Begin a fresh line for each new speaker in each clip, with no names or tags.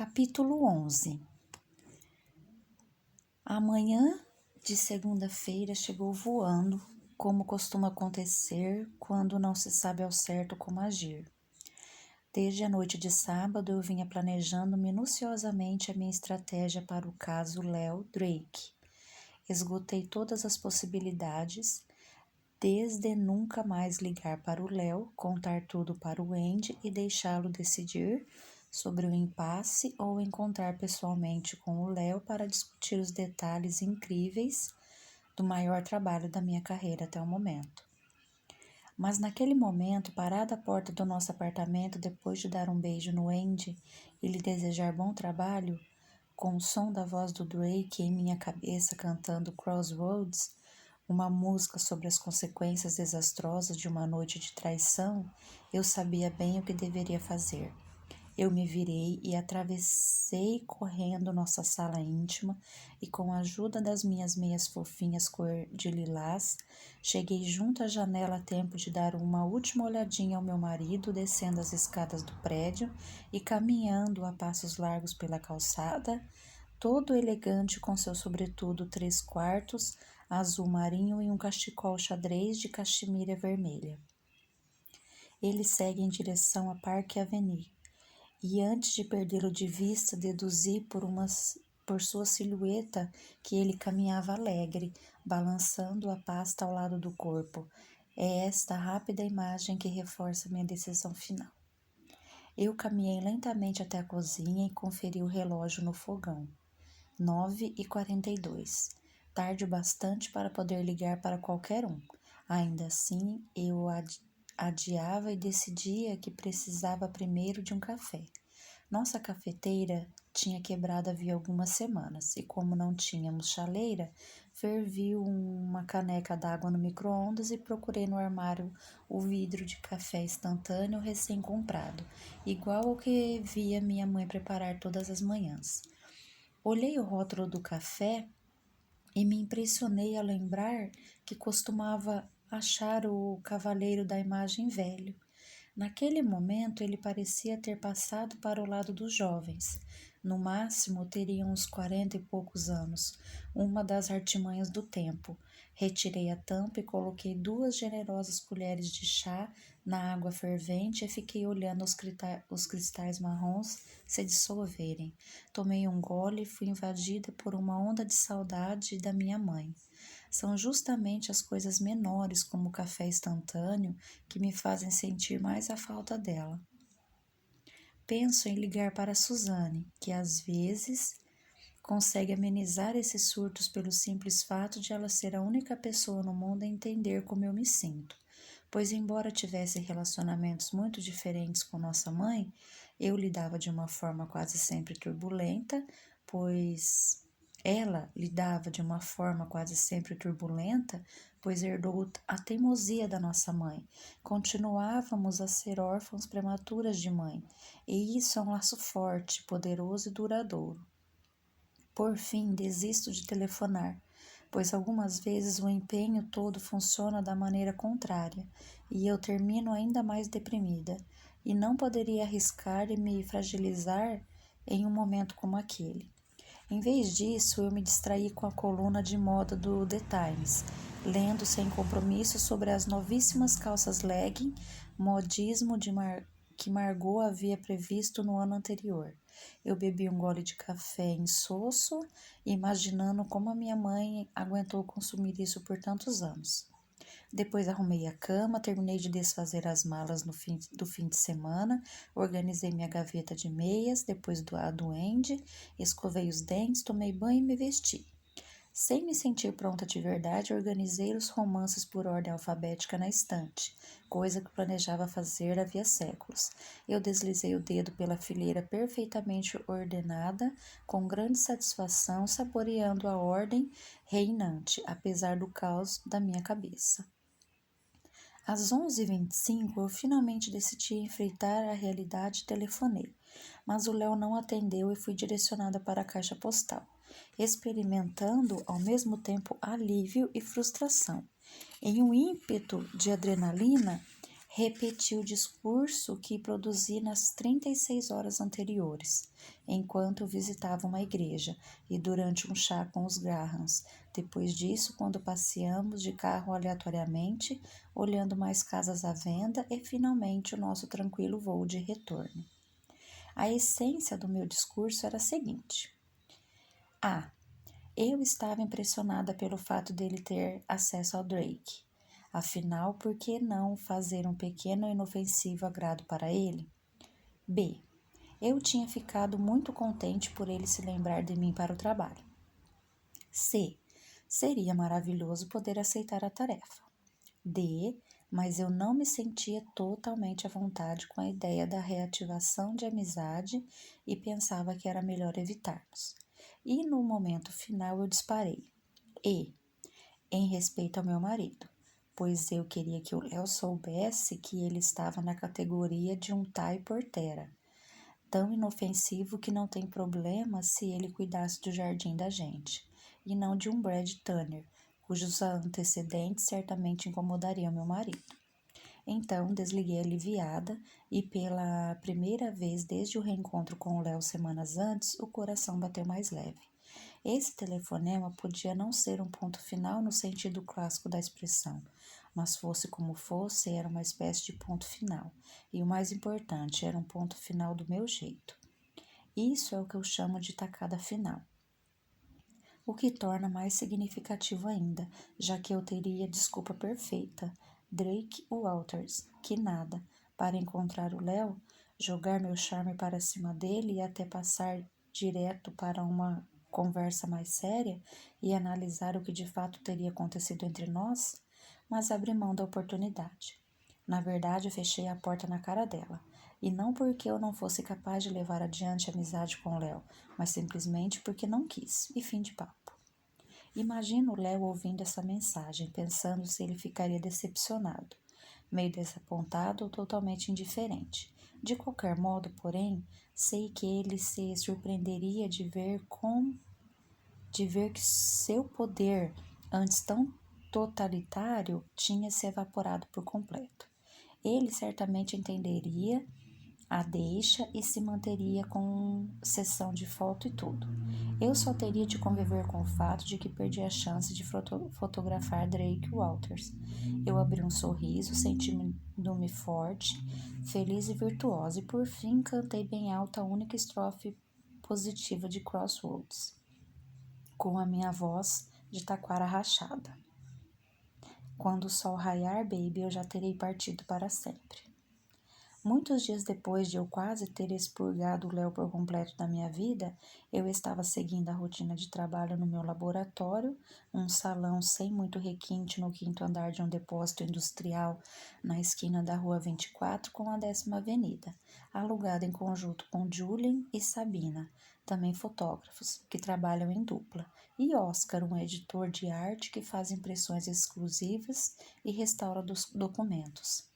Capítulo 11. A manhã de segunda-feira chegou voando, como costuma acontecer quando não se sabe ao certo como agir. Desde a noite de sábado eu vinha planejando minuciosamente a minha estratégia para o caso Léo Drake. Esgotei todas as possibilidades, desde nunca mais ligar para o Léo, contar tudo para o Andy e deixá-lo decidir sobre o impasse ou encontrar pessoalmente com o Léo para discutir os detalhes incríveis do maior trabalho da minha carreira até o momento. Mas naquele momento, parada à porta do nosso apartamento, depois de dar um beijo no Andy e lhe desejar bom trabalho, com o som da voz do Drake em minha cabeça cantando Crossroads, uma música sobre as consequências desastrosas de uma noite de traição, eu sabia bem o que deveria fazer. Eu me virei e atravessei correndo nossa sala íntima e, com a ajuda das minhas meias fofinhas cor de lilás, cheguei junto à janela a tempo de dar uma última olhadinha ao meu marido descendo as escadas do prédio e caminhando a passos largos pela calçada, todo elegante com seu sobretudo 3/4, azul marinho e um cachecol xadrez de caxemira vermelha. Ele segue em direção a Park Avenue. E antes de perdê-lo de vista, deduzi por sua silhueta que ele caminhava alegre, balançando a pasta ao lado do corpo. É esta rápida imagem que reforça minha decisão final. Eu caminhei lentamente até a cozinha e conferi o relógio no fogão. 9h42. Tarde o bastante para poder ligar para qualquer um. Ainda assim, eu adiava e decidia que precisava primeiro de um café. Nossa cafeteira tinha quebrado havia algumas semanas e, como não tínhamos chaleira, fervi uma caneca d'água no micro-ondas e procurei no armário o vidro de café instantâneo recém-comprado, igual ao que via minha mãe preparar todas as manhãs. Olhei o rótulo do café e me impressionei ao lembrar que costumava achar o cavaleiro da imagem velho. Naquele momento ele parecia ter passado para o lado dos jovens. No máximo teria uns 40 e poucos anos, uma das artimanhas do tempo. Retirei a tampa e coloquei 2 generosas colheres de chá na água fervente e fiquei olhando os cristais marrons se dissolverem. Tomei um gole e fui invadida por uma onda de saudade da minha mãe. São justamente as coisas menores, como o café instantâneo, que me fazem sentir mais a falta dela. Penso em ligar para Suzane, que às vezes consegue amenizar esses surtos pelo simples fato de ela ser a única pessoa no mundo a entender como eu me sinto. Pois, embora tivesse relacionamentos muito diferentes com nossa mãe, eu lidava de uma forma quase sempre turbulenta, pois herdou a teimosia da nossa mãe. Continuávamos a ser órfãos prematuras de mãe, e isso é um laço forte, poderoso e duradouro. Por fim, desisto de telefonar, pois algumas vezes o empenho todo funciona da maneira contrária, e eu termino ainda mais deprimida, e não poderia arriscar e me fragilizar em um momento como aquele. Em vez disso, eu me distraí com a coluna de moda do The Times, lendo sem compromisso sobre as novíssimas calças legging, modismo que Margot havia previsto no ano anterior. Eu bebi um gole de café insosso, imaginando como a minha mãe aguentou consumir isso por tantos anos. Depois arrumei a cama, terminei de desfazer as malas do fim de semana, organizei minha gaveta de meias, depois do Andy, escovei os dentes, tomei banho e me vesti. Sem me sentir pronta de verdade, organizei os romances por ordem alfabética na estante, coisa que planejava fazer havia séculos. Eu deslizei o dedo pela fileira perfeitamente ordenada, com grande satisfação, saboreando a ordem reinante, apesar do caos da minha cabeça. Às 11h25, eu finalmente decidi enfrentar a realidade e telefonei, mas o Léo não atendeu e fui direcionada para a caixa postal, experimentando ao mesmo tempo alívio e frustração. Em um ímpeto de adrenalina, Repeti o discurso que produzi nas 36 horas anteriores, enquanto visitava uma igreja e durante um chá com os Grahams. Depois disso, quando passeamos de carro aleatoriamente, olhando mais casas à venda e finalmente o nosso tranquilo voo de retorno. A essência do meu discurso era a seguinte: eu estava impressionada pelo fato dele ter acesso ao Drake. Afinal, por que não fazer um pequeno e inofensivo agrado para ele? B. Eu tinha ficado muito contente por ele se lembrar de mim para o trabalho. C. Seria maravilhoso poder aceitar a tarefa. D. Mas eu não me sentia totalmente à vontade com a ideia da reativação de amizade e pensava que era melhor evitarmos. E no momento final eu disparei. E. Em respeito ao meu marido, pois eu queria que o Léo soubesse que ele estava na categoria de um Tai Portera, tão inofensivo que não tem problema se ele cuidasse do jardim da gente, e não de um Brad Turner, cujos antecedentes certamente incomodariam meu marido. Então, desliguei aliviada e pela primeira vez desde o reencontro com o Léo semanas antes, o coração bateu mais leve. Esse telefonema podia não ser um ponto final no sentido clássico da expressão, mas fosse como fosse, era uma espécie de ponto final. E o mais importante, era um ponto final do meu jeito. Isso é o que eu chamo de tacada final. O que torna mais significativo ainda, já que eu teria desculpa perfeita, Drake Walters, que nada, para encontrar o Léo, jogar meu charme para cima dele e até passar direto para uma conversa mais séria e analisar o que de fato teria acontecido entre nós, mas abri mão da oportunidade. Na verdade, eu fechei a porta na cara dela, e não porque eu não fosse capaz de levar adiante a amizade com o Léo, mas simplesmente porque não quis, e fim de papo. Imagino o Léo ouvindo essa mensagem, pensando se ele ficaria decepcionado, meio desapontado ou totalmente indiferente. De qualquer modo, porém, sei que ele se surpreenderia de ver que seu poder, antes tão totalitário, tinha se evaporado por completo. Ele certamente entenderia a deixa e se manteria com sessão de foto e tudo. Eu só teria de conviver com o fato de que perdi a chance de fotografar Drake Walters. Eu abri um sorriso, sentindo-me forte, feliz e virtuosa, e por fim cantei bem alta a única estrofe positiva de Crossroads, com a minha voz de taquara rachada. Quando o sol raiar, baby, eu já terei partido para sempre. Muitos dias depois de eu quase ter expurgado o Léo por completo da minha vida, eu estava seguindo a rotina de trabalho no meu laboratório, um salão sem muito requinte no 5º andar de um depósito industrial na esquina da Rua 24 com a 10ª Avenida, alugado em conjunto com Julien e Sabina, também fotógrafos, que trabalham em dupla, e Oscar, um editor de arte que faz impressões exclusivas e restaura documentos.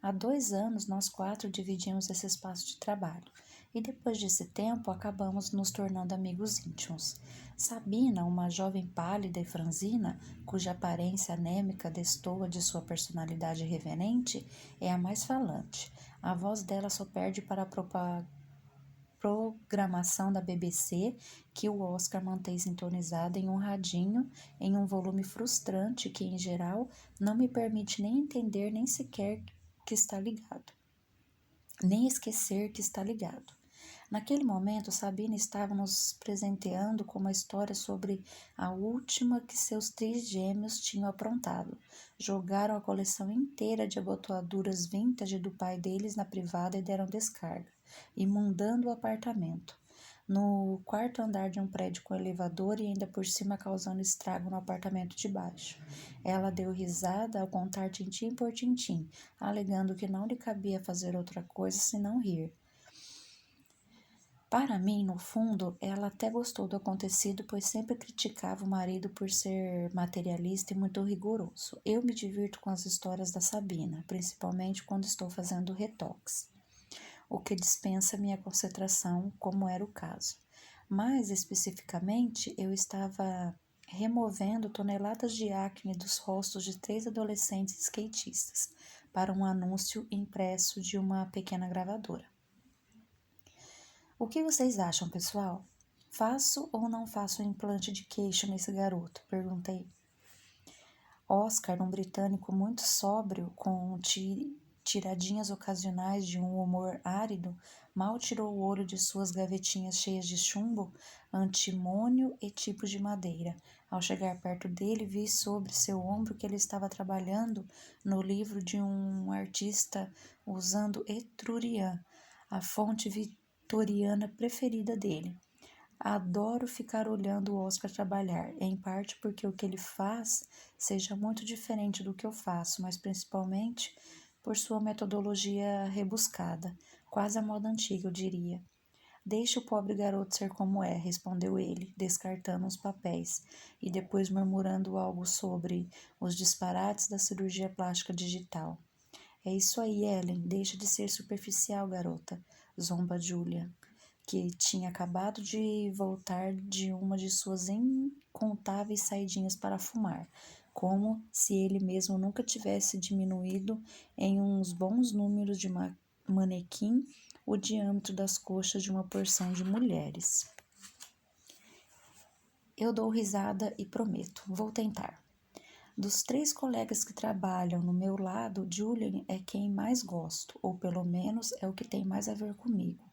Há 2 anos, nós 4 dividimos esse espaço de trabalho, e depois desse tempo acabamos nos tornando amigos íntimos. Sabina, uma jovem pálida e franzina, cuja aparência anêmica destoa de sua personalidade reverente, é a mais falante. A voz dela só perde para a programação da BBC, que o Oscar mantém sintonizada em um radinho, em um volume frustrante que, em geral, não me permite nem entender nem sequer que está ligado, nem esquecer que está ligado. Naquele momento, Sabina estava nos presenteando com uma história sobre a última que seus 3 gêmeos tinham aprontado. Jogaram a coleção inteira de abotoaduras vintage do pai deles na privada e deram descarga, imundando o apartamento. No 4º andar de um prédio com elevador e ainda por cima causando estrago no apartamento de baixo. Ela deu risada ao contar tintim por tintim, alegando que não lhe cabia fazer outra coisa senão rir. Para mim, no fundo, ela até gostou do acontecido, pois sempre criticava o marido por ser materialista e muito rigoroso. Eu me divirto com as histórias da Sabina, principalmente quando estou fazendo retoques, o que dispensa minha concentração, como era o caso. Mais especificamente, eu estava removendo toneladas de acne dos rostos de 3 adolescentes skatistas, para um anúncio impresso de uma pequena gravadora. O que vocês acham, pessoal? Faço ou não faço um implante de queixo nesse garoto? Perguntei. Oscar, um britânico muito sóbrio, com tiradinhas ocasionais de um humor árido, mal tirou o olho de suas gavetinhas cheias de chumbo, antimônio e tipos de madeira. Ao chegar perto dele, vi sobre seu ombro que ele estava trabalhando no livro de um artista usando Etrurian, a fonte vitoriana preferida dele. Adoro ficar olhando o Oscar trabalhar, em parte porque o que ele faz seja muito diferente do que eu faço, mas principalmente por sua metodologia rebuscada, quase à moda antiga, eu diria. Deixe o pobre garoto ser como é, respondeu ele, descartando os papéis, e depois murmurando algo sobre os disparates da cirurgia plástica digital. É isso aí, Ellen, deixa de ser superficial, garota, zomba Julia, que tinha acabado de voltar de uma de suas incontáveis saidinhas para fumar, como se ele mesmo nunca tivesse diminuído em uns bons números de manequim o diâmetro das coxas de uma porção de mulheres. Eu dou risada e prometo, vou tentar. Dos 3 colegas que trabalham no meu lado, Julian é quem mais gosto, ou pelo menos é o que tem mais a ver comigo.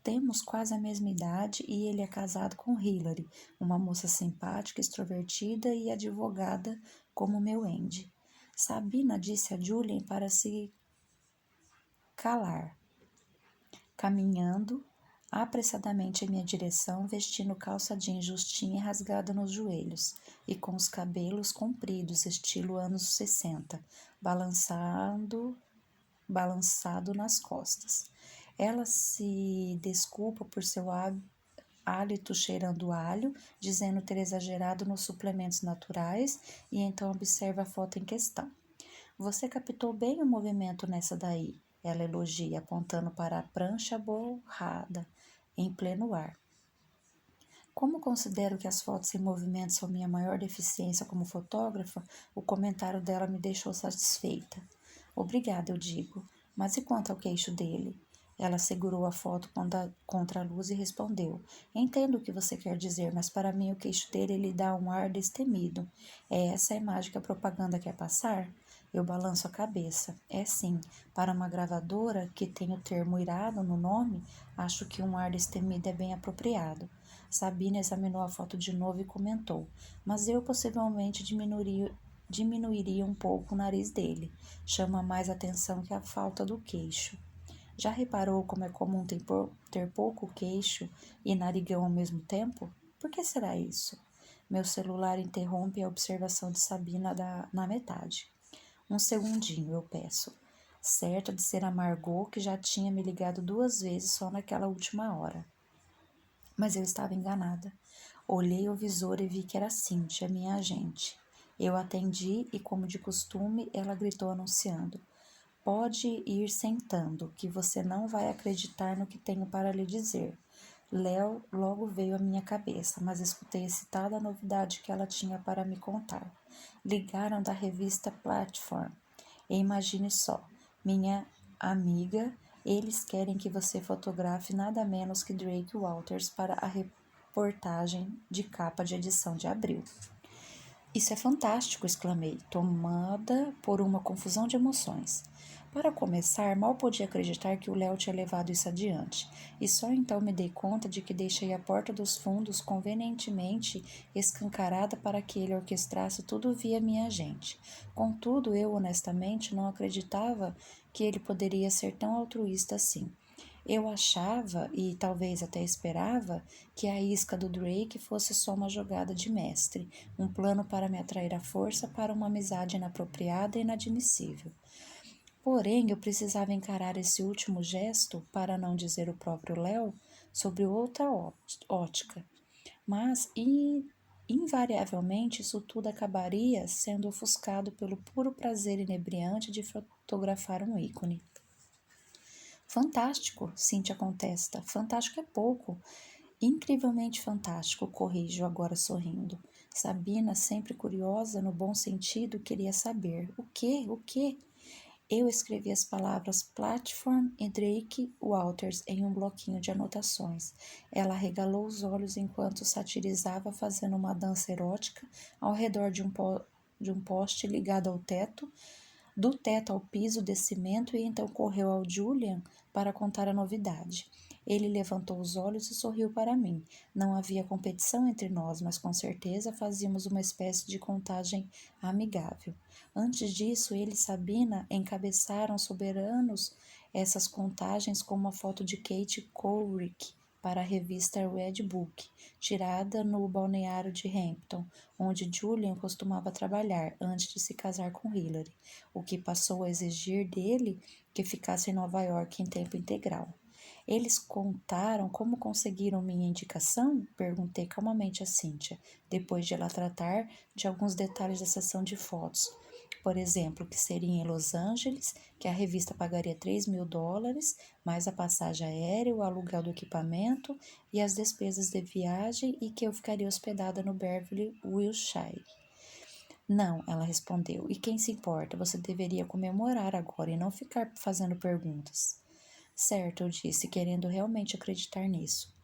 Temos quase a mesma idade e ele é casado com Hilary, uma moça simpática, extrovertida e advogada como meu Andy. Sabina disse a Julian para se calar, caminhando apressadamente em minha direção, vestindo calça jeans justinha e rasgada nos joelhos, e com os cabelos compridos, estilo anos 60, balançado nas costas. Ela se desculpa por seu hálito cheirando alho, dizendo ter exagerado nos suplementos naturais, e então observa a foto em questão. Você captou bem o movimento nessa daí, ela elogia, apontando para a prancha borrada, em pleno ar. Como considero que as fotos em movimento são minha maior deficiência como fotógrafa, o comentário dela me deixou satisfeita. Obrigada, eu digo. Mas e quanto ao queixo dele? Ela segurou a foto contra a luz e respondeu. Entendo o que você quer dizer, mas para mim o queixo dele lhe dá um ar destemido. É essa a imagem que a propaganda quer passar? Eu balanço a cabeça. É sim. Para uma gravadora que tem o termo irado no nome, acho que um ar destemido é bem apropriado. Sabina examinou a foto de novo e comentou. Mas eu possivelmente diminuiria um pouco o nariz dele. Chama mais atenção que a falta do queixo. Já reparou como é comum ter pouco queixo e narigão ao mesmo tempo? Por que será isso? Meu celular interrompe a observação de Sabina na metade. Um segundinho, eu peço. Certa de ser a Margot, que já tinha me ligado 2 vezes só naquela última hora. Mas eu estava enganada. Olhei o visor e vi que era Cíntia, minha agente. Eu atendi e, como de costume, ela gritou anunciando. Pode ir sentando, que você não vai acreditar no que tenho para lhe dizer. Léo logo veio à minha cabeça, mas escutei excitada a novidade que ela tinha para me contar. Ligaram da revista Platform. E imagine só, minha amiga, eles querem que você fotografe nada menos que Drake Walters para a reportagem de capa de edição de abril. Isso é fantástico, exclamei, tomada por uma confusão de emoções. Para começar, mal podia acreditar que o Léo tinha levado isso adiante, e só então me dei conta de que deixei a porta dos fundos convenientemente escancarada para que ele orquestrasse tudo via minha agente. Contudo, eu honestamente não acreditava que ele poderia ser tão altruísta assim. Eu achava, e talvez até esperava, que a isca do Drake fosse só uma jogada de mestre, um plano para me atrair à força para uma amizade inapropriada e inadmissível. Porém, eu precisava encarar esse último gesto, para não dizer o próprio Léo, sobre outra ótica. Mas, invariavelmente, isso tudo acabaria sendo ofuscado pelo puro prazer inebriante de fotografar um ícone. Fantástico, Cíntia contesta. Fantástico é pouco. Incrivelmente fantástico, corrijo agora sorrindo. Sabina, sempre curiosa no bom sentido, queria saber. O quê? O quê? Eu escrevi as palavras Platform e Drake Walters em um bloquinho de anotações. Ela arregalou os olhos enquanto satirizava, fazendo uma dança erótica ao redor de um poste ligado ao teto, do teto ao piso de cimento, e então correu ao Julian para contar a novidade. Ele levantou os olhos e sorriu para mim. Não havia competição entre nós, mas com certeza fazíamos uma espécie de contagem amigável. Antes disso, ele e Sabina encabeçaram soberanos essas contagens com uma foto de Kate Couric para a revista Red Book, tirada no balneário de Hampton, onde Julian costumava trabalhar antes de se casar com Hilary, o que passou a exigir dele que ficasse em Nova York em tempo integral. Eles contaram como conseguiram minha indicação? Perguntei calmamente a Cynthia, depois de ela tratar de alguns detalhes da sessão de fotos. Por exemplo, que seria em Los Angeles, que a revista pagaria $3.000, mais a passagem aérea, o aluguel do equipamento e as despesas de viagem, e que eu ficaria hospedada no Beverly Wilshire. Não, ela respondeu. E quem se importa? Você deveria comemorar agora e não ficar fazendo perguntas. Certo, eu disse, querendo realmente acreditar nisso.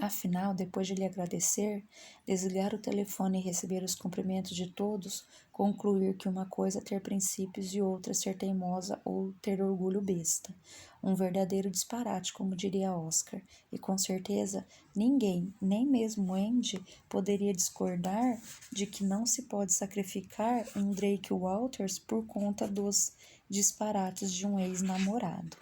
Afinal, depois de lhe agradecer, desligar o telefone e receber os cumprimentos de todos, concluir que uma coisa é ter princípios e outra é ser teimosa ou ter orgulho besta. Um verdadeiro disparate, como diria Oscar. E com certeza ninguém, nem mesmo Andy, poderia discordar de que não se pode sacrificar um Drake Walters por conta dos disparates de um ex-namorado.